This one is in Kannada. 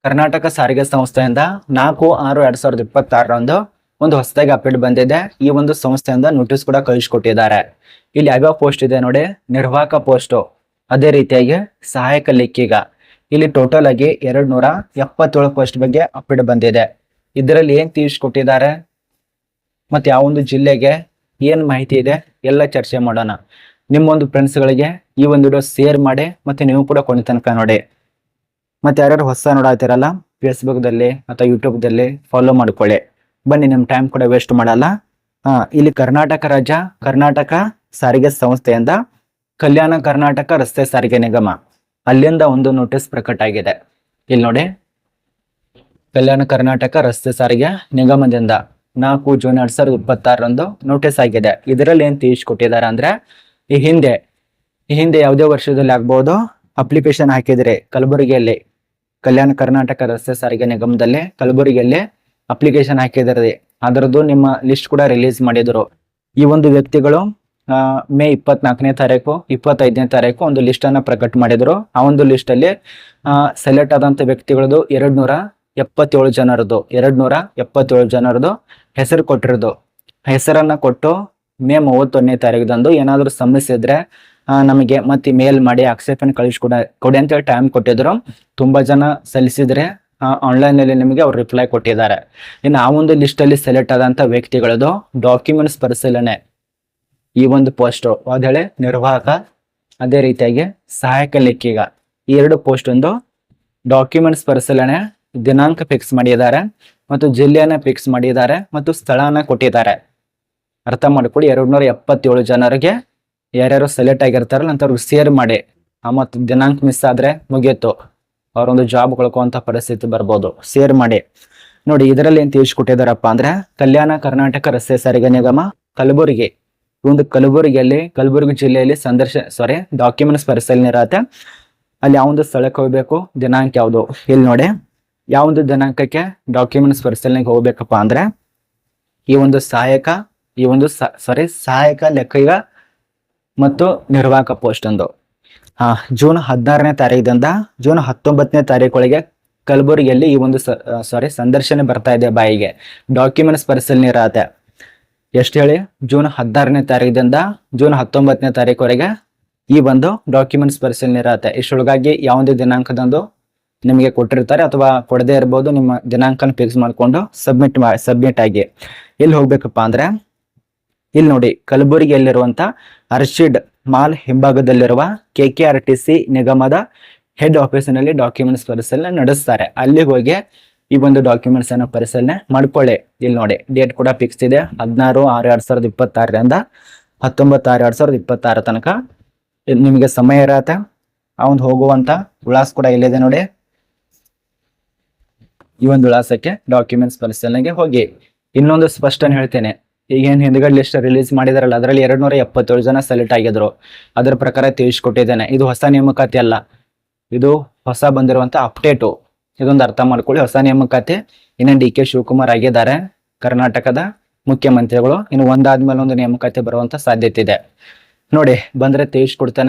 ಕರ್ನಾಟಕ ಸಾರಿಗೆ ಸಂಸ್ಥೆಯಿಂದ 4/6/2026 ಒಂದು ಹೊಸದಾಗಿ ಅಪ್ಡೇಟ್ ಬಂದಿದೆ. ಈ ಒಂದು ಸಂಸ್ಥೆಯಿಂದ ನೋಟಿಸ್ ಕೂಡ ಕಳಿಸ್ಕೊಟ್ಟಿದ್ದಾರೆ. ಇಲ್ಲಿ ಯಾವ್ಯಾವ ಪೋಸ್ಟ್ ಇದೆ ನೋಡಿ, ನಿರ್ವಾಹಕ ಪೋಸ್ಟ್, ಅದೇ ರೀತಿಯಾಗಿ ಸಹಾಯಕ ಲೆಕ್ಕಿಗ. ಇಲ್ಲಿ ಟೋಟಲ್ ಆಗಿ 277 ಪೋಸ್ಟ್ ಬಗ್ಗೆ ಅಪ್ಡೇಟ್ ಬಂದಿದೆ. ಇದರಲ್ಲಿ ಏನ್ ತಿಳಿಸ್ಕೊಟ್ಟಿದ್ದಾರೆ ಮತ್ತೆ ಯಾವ ಒಂದು ಜಿಲ್ಲೆಗೆ ಏನ್ ಮಾಹಿತಿ ಇದೆ ಎಲ್ಲ ಚರ್ಚೆ ಮಾಡೋಣ. ನಿಮ್ಮ ಒಂದು ಫ್ರೆಂಡ್ಸ್ ಗಳಿಗೆ ಈ ಒಂದು ವಿಡಿಯೋ ಶೇರ್ ಮಾಡಿ, ಮತ್ತೆ ನೀವು ಕೂಡ ಕೊನೆ ತನಕ ನೋಡಿ. ಮತ್ತೆ ಯಾರ್ಯಾರು ಹೊಸ ನೋಡಾತಿರಲ್ಲ ಫೇಸ್ಬುಕ್ ದಲ್ಲಿ ಅಥವಾ ಯೂಟ್ಯೂಬ್ ದಲ್ಲಿ ಫಾಲೋ ಮಾಡ್ಕೊಳ್ಳಿ. ಬನ್ನಿ, ನಿಮ್ ಟೈಮ್ ಕೂಡ ವೇಸ್ಟ್ ಮಾಡಲ್ಲ. ಇಲ್ಲಿ ಕರ್ನಾಟಕ ರಾಜ್ಯ ಕರ್ನಾಟಕ ಸಾರಿಗೆ ಸಂಸ್ಥೆಯಿಂದ ಕಲ್ಯಾಣ ಕರ್ನಾಟಕ ರಸ್ತೆ ಸಾರಿಗೆ ನಿಗಮ ಅಲ್ಲಿಂದ ಒಂದು ನೋಟಿಸ್ ಪ್ರಕಟ ಆಗಿದೆ. ಇಲ್ಲಿ ನೋಡಿ, ಕಲ್ಯಾಣ ಕರ್ನಾಟಕ ರಸ್ತೆ ಸಾರಿಗೆ ನಿಗಮದಿಂದ 4 ಜೂನ್ 2026 ನೋಟಿಸ್ ಆಗಿದೆ. ಇದರಲ್ಲಿ ಏನ್ ತಿಳಿಸ್ಕೊಟ್ಟಿದ್ದಾರೆ ಅಂದ್ರೆ, ಈ ಹಿಂದೆ ಯಾವುದೇ ವರ್ಷದಲ್ಲಿ ಆಗ್ಬಹುದು ಅಪ್ಲಿಕೇಶನ್ ಹಾಕಿದ್ರೆ ಕಲಬುರಗಿಯಲ್ಲಿ ಕಲ್ಯಾಣ ಕರ್ನಾಟಕ ರಸ್ತೆ ಸಾರಿಗೆ ನಿಗಮದಲ್ಲಿ ಕಲಬುರಗಿಯಲ್ಲಿ ಅಪ್ಲಿಕೇಶನ್ ಹಾಕಿದರೆ ಅದರದ್ದು ನಿಮ್ಮ ಲಿಸ್ಟ್ ಕೂಡ ರಿಲೀಸ್ ಮಾಡಿದ್ರು. ಈ ಒಂದು ವ್ಯಕ್ತಿಗಳು ಮೇ 24ನೇ ತಾರೀಕು 25ನೇ ತಾರೀಕು ಒಂದು ಲಿಸ್ಟ್ ಅನ್ನ ಪ್ರಕಟ ಮಾಡಿದ್ರು. ಆ ಒಂದು ಲಿಸ್ಟ್ ಅಲ್ಲಿ ಸೆಲೆಕ್ಟ್ ಆದಂತ ವ್ಯಕ್ತಿಗಳದ್ದು 277 ಜನರದು ಹೆಸರು ಕೊಟ್ಟಿರೋದು. ಹೆಸರನ್ನ ಕೊಟ್ಟು ಮೇ 31ನೇ ತಾರೀಕದಂದು ಏನಾದ್ರು ಸಮಸ್ಯೆ ಇದ್ರೆ ನಮಗೆ ಮತ್ತೆ ಮೇಲ್ ಮಾಡಿ ಆಕ್ಷೇಪಣೆ ಕೊಡಿ ಅಂತ ಹೇಳಿ ಟೈಮ್ ಕೊಟ್ಟಿದ್ರು. ತುಂಬಾ ಜನ ಸಲ್ಲಿಸಿದ್ರೆ ಆನ್ಲೈನ್ ನಲ್ಲಿ ನಿಮಗೆ ಅವ್ರು ರಿಪ್ಲೈ ಕೊಟ್ಟಿದ್ದಾರೆ. ಇನ್ನು ಆ ಒಂದು ಲಿಸ್ಟ್ ಅಲ್ಲಿ ಸೆಲೆಕ್ಟ್ ಆದಂತ ವ್ಯಕ್ತಿಗಳದು ಡಾಕ್ಯುಮೆಂಟ್ಸ್ ಪರಿಶೀಲನೆ, ಈ ಒಂದು ಪೋಸ್ಟ್ ಅದೇಳೆ ನಿರ್ವಾಹಕ, ಅದೇ ರೀತಿಯಾಗಿ ಸಹಾಯಕ ಲೆಕ್ಕಿಗ, ಈ 2 ಪೋಸ್ಟ್ ಒಂದು ಡಾಕ್ಯುಮೆಂಟ್ಸ್ ಪರಿಶೀಲನೆ ದಿನಾಂಕ ಫಿಕ್ಸ್ ಮಾಡಿದ್ದಾರೆ ಮತ್ತು ಜಿಲ್ಲೆಯನ್ನ ಫಿಕ್ಸ್ ಮಾಡಿದ್ದಾರೆ ಮತ್ತು ಸ್ಥಳನ ಕೊಟ್ಟಿದ್ದಾರೆ. ಅರ್ಥ ಮಾಡ್ಕೊಳ್ಳಿ, 277 ಜನರಿಗೆ ಯಾರ್ಯಾರು ಸೆಲೆಕ್ಟ್ ಆಗಿರ್ತಾರಲ್ಲ ಅಂತವ್ರಿಗೆ ಶೇರ್ ಮಾಡಿ. ಮತ್ತು ದಿನಾಂಕ ಮಿಸ್ ಆದ್ರೆ ಮುಗಿಯಿತು, ಅವ್ರೊಂದು ಜಾಬ್ ಕಳ್ಕೊಂತ ಪರಿಸ್ಥಿತಿ ಬರ್ಬೋದು. ಶೇರ್ ಮಾಡಿ ನೋಡಿ. ಇದರಲ್ಲಿ ಏನ್ ತಿಳಿಸ್ಕೊಟ್ಟಿದಾರಪ್ಪ ಅಂದ್ರೆ, ಕಲ್ಯಾಣ ಕರ್ನಾಟಕ ರಸ್ತೆ ಸಾರಿಗೆ ನಿಗಮ ಕಲಬುರಗಿ, ಒಂದು ಕಲಬುರಗಿ ಜಿಲ್ಲೆಯಲ್ಲಿ ಡಾಕ್ಯುಮೆಂಟ್ಸ್ ಪರಿಶೀಲನೆ ಇರತ್ತೆ. ಅಲ್ಲಿ ಯಾವೊಂದು ಸ್ಥಳಕ್ಕೆ ಹೋಗ್ಬೇಕು, ದಿನಾಂಕ ಯಾವುದು, ಇಲ್ಲಿ ನೋಡಿ ಯಾವೊಂದು ದಿನಾಂಕಕ್ಕೆ ಡಾಕ್ಯುಮೆಂಟ್ಸ್ ಪರಿಶೀಲನೆಗೆ ಹೋಗ್ಬೇಕಪ್ಪ ಅಂದ್ರೆ, ಈ ಒಂದು ಸಹಾಯಕ ಲೆಕ್ಕಿಗ ಮತ್ತು ನಿರ್ವಾಹಕ ಪೋಸ್ಟ್ ಒಂದು ಜೂನ್ 16ನೇ ತಾರೀಕಿನಿಂದ ಜೂನ್ 19ನೇ ತಾರೀಕೊಳಗೆ ಕಲಬುರಗಿಯಲ್ಲಿ ಈ ಒಂದು ಸಂದರ್ಶನ ಬರ್ತಾ ಇದೆ ಬಾಯಿಗೆ. ಡಾಕ್ಯುಮೆಂಟ್ಸ್ ಪರಿಶೀಲನೆ ಇರತ್ತೆ. ಎಷ್ಟು ಹೇಳಿ, ಜೂನ್ 16ನೇ ತಾರೀಕಿನಿಂದ ಜೂನ್ 19ನೇ ತಾರೀಕುವರೆಗೆ ಈ ಒಂದು ಡಾಕ್ಯುಮೆಂಟ್ಸ್ ಪರಿಶೀಲನೆ ಇರತ್ತೆ. ಇಷ್ಟೊಳಗಾಗಿ ಯಾವುದೇ ದಿನಾಂಕದಂದು ನಿಮಗೆ ಕೊಟ್ಟಿರ್ತಾರೆ ಅಥವಾ ಕೊಡದೇ ಇರ್ಬೋದು. ನಿಮ್ಮ ದಿನಾಂಕನ ಫಿಕ್ಸ್ ಮಾಡ್ಕೊಂಡು ಸಬ್ಮಿಟ್ ಆಗಿ ಎಲ್ಲಿ ಹೋಗ್ಬೇಕಪ್ಪ ಅಂದ್ರೆ, ಇಲ್ಲಿ ನೋಡಿ ಕಲಬುರಗಿಯಲ್ಲಿರುವಂತ ಅರ್ಷಿಡ್ ಮಾಲ್ ಹಿಂಭಾಗದಲ್ಲಿರುವ KKRTC ನಿಗಮದ ಹೆಡ್ ಆಫೀಸಿನಲ್ಲಿ ಡಾಕ್ಯುಮೆಂಟ್ಸ್ ಪರಿಶೀಲನೆ ನಡೆಸ್ತಾರೆ. ಅಲ್ಲಿ ಹೋಗಿ ಈ ಒಂದು ಡಾಕ್ಯುಮೆಂಟ್ಸ್ ಅನ್ನು ಪರಿಶೀಲನೆ ಮಾಡ್ಕೊಳ್ಳಿ. ಇಲ್ಲಿ ನೋಡಿ ಡೇಟ್ ಕೂಡ ಫಿಕ್ಸ್ ಇದೆ, 16/6/2026 19/6/2026 ತನಕ ನಿಮಗೆ ಸಮಯ ಇರತ್ತೆ. ಆ ಒಂದು ಹೋಗುವಂತ ವಿಳಾಸ ಕೂಡ ಇಲ್ಲಿದೆ ನೋಡಿ. ಈ ಒಂದು ವಿಳಾಸಕ್ಕೆ ಡಾಕ್ಯುಮೆಂಟ್ಸ್ ಪರಿಶೀಲನೆಗೆ ಹೋಗಿ. ಇನ್ನೊಂದು ಸ್ಪಷ್ಟನೆ ಹೇಳ್ತೇನೆ, ಈಗ ಏನ್ ಹಿಂದ್ಗಡೆ ಲಿಸ್ಟ್ ರಿಲೀಸ್ ಮಾಡಿದಾರಲ್ಲ ಅದರಲ್ಲಿ 277 ಜನ ಸೆಲೆಕ್ಟ್ ಆಗಿದ್ರು. ಅದರ ಪ್ರಕಾರ ತಿಳಿಸ್ಕೊಟ್ಟಿದ್ದೇನೆ. ಇದು ಹೊಸ ನೇಮಕಾತಿ ಅಲ್ಲ, ಇದು ಹೊಸ ಬಂದಿರುವಂತ ಅಪ್ಡೇಟು. ಇದೊಂದು ಅರ್ಥ ಮಾಡ್ಕೊಳ್ಳಿ. ಹೊಸ ನೇಮಕಾತಿ. ಇನ್ನು DK ಶಿವಕುಮಾರ್ ಆಗಿದ್ದಾರೆ ಕರ್ನಾಟಕದ ಮುಖ್ಯಮಂತ್ರಿಗಳು. ಇನ್ನು ಒಂದಾದ್ಮೇಲೆ ಒಂದು ನೇಮಕಾತಿ ಬರುವಂತ ಸಾಧ್ಯತೆ ಇದೆ. ನೋಡಿ ಬಂದ್ರೆ ತಿಳಿಸ್ಕೊಡ್ತೇನೆ.